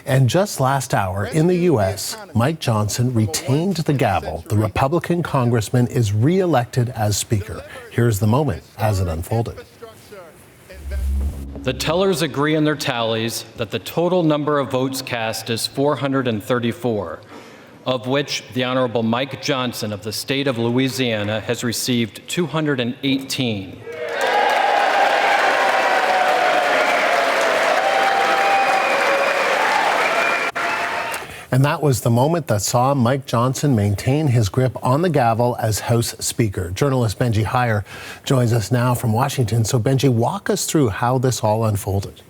And just last hour in the U.S., Mike Johnson retained the gavel. The Republican congressman is re-elected as Speaker. Here's the moment as it unfolded. The tellers agree in their tallies that the total number of votes cast is 434, of which the Honorable Mike Johnson of the state of Louisiana has received 218. And that was the moment that saw Mike Johnson maintain his grip on the gavel as House Speaker. Journalist Benji Heyer joins us now from Washington. So Benji, walk us through how this all unfolded.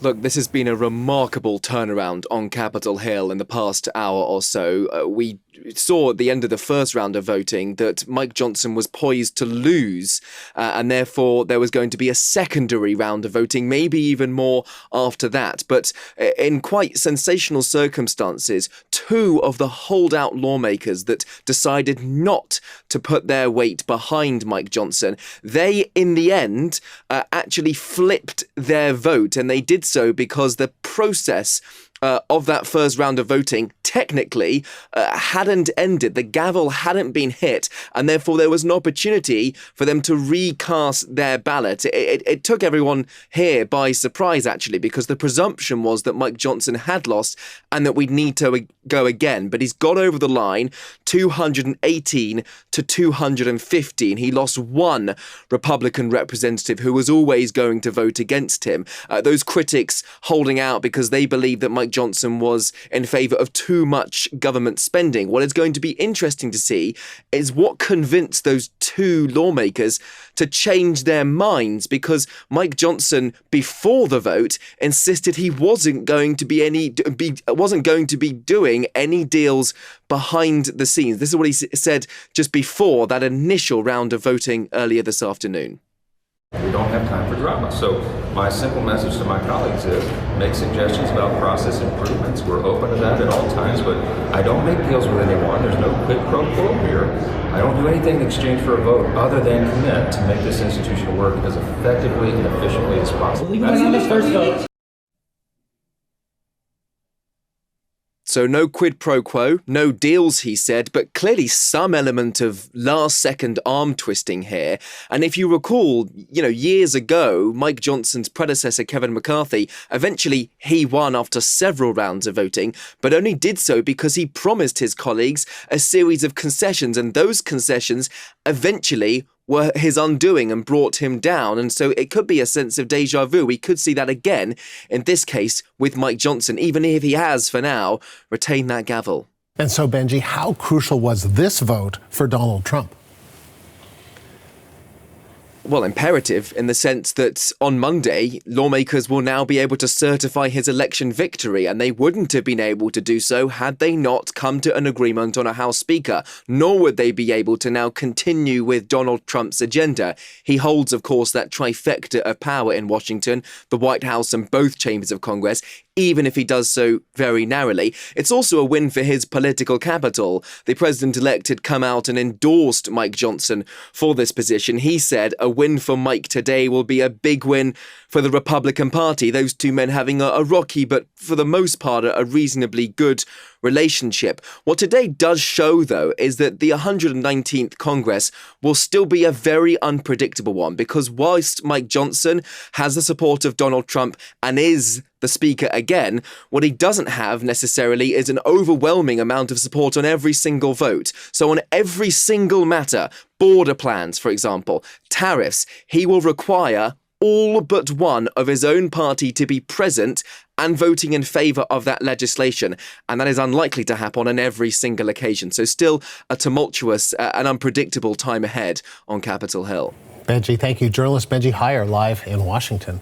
Look, this has been a remarkable turnaround on Capitol Hill in the past hour or so. We saw at the end of the first round of voting that Mike Johnson was poised to lose, and therefore there was going to be a secondary round of voting, maybe even more after that. But in quite sensational circumstances, two of the holdout lawmakers that decided not to put their weight behind Mike Johnson, they, in the end, actually flipped their vote, and they did so because the process of that first round of voting technically hadn't ended. The gavel hadn't been hit, and therefore there was an opportunity for them to recast their ballot. It took everyone here by surprise, actually, because the presumption was that Mike Johnson had lost and that we'd need to go again. But he's got over the line, 218 to 215. He lost one Republican representative who was always going to vote against him. Those critics holding out because they believe that Mike Johnson was in favour of too much government spending. What is going to be interesting to see is what convinced those two lawmakers to change their minds, because Mike Johnson, before the vote, insisted he wasn't going to be doing any deals behind the scenes. This is what he said just before that initial round of voting earlier this afternoon. We don't have time for drama. So my simple message to my colleagues is make suggestions about process improvements. We're open to that at all times, but I don't make deals with anyone. There's no quid pro quo here. I don't do anything in exchange for a vote other than commit to make this institution work as effectively and efficiently as possible. That's the first vote. So no quid pro quo, no deals, he said, but clearly some element of last-second arm twisting here. And if you recall, years ago, Mike Johnson's predecessor, Kevin McCarthy, eventually he won after several rounds of voting, but only did so because he promised his colleagues a series of concessions, and those concessions eventually were his undoing and brought him down. And so it could be a sense of deja vu. We could see that again in this case with Mike Johnson, even if he has, for now, retained that gavel. And so, Benji, how crucial was this vote for Donald Trump? Well, imperative in the sense that on Monday, lawmakers will now be able to certify his election victory, and they wouldn't have been able to do so had they not come to an agreement on a House Speaker, nor would they be able to now continue with Donald Trump's agenda. He holds, of course, that trifecta of power in Washington, the White House and both chambers of Congress, even if he does so very narrowly. It's also a win for his political capital. The president-elect had come out and endorsed Mike Johnson for this position. He said a win for Mike today will be a big win for the Republican Party, those two men having a rocky but for the most part a reasonably good relationship. What today does show, though, is that the 119th Congress will still be a very unpredictable one, because whilst Mike Johnson has the support of Donald Trump and is the Speaker again, what he doesn't have necessarily is an overwhelming amount of support on every single vote. So on every single matter, border plans, for example, tariffs, he will require all but one of his own party to be present and voting in favour of that legislation. And that is unlikely to happen on every single occasion. So still a tumultuous and unpredictable time ahead on Capitol Hill. Benji, thank you. Journalist Benji Heyer live in Washington.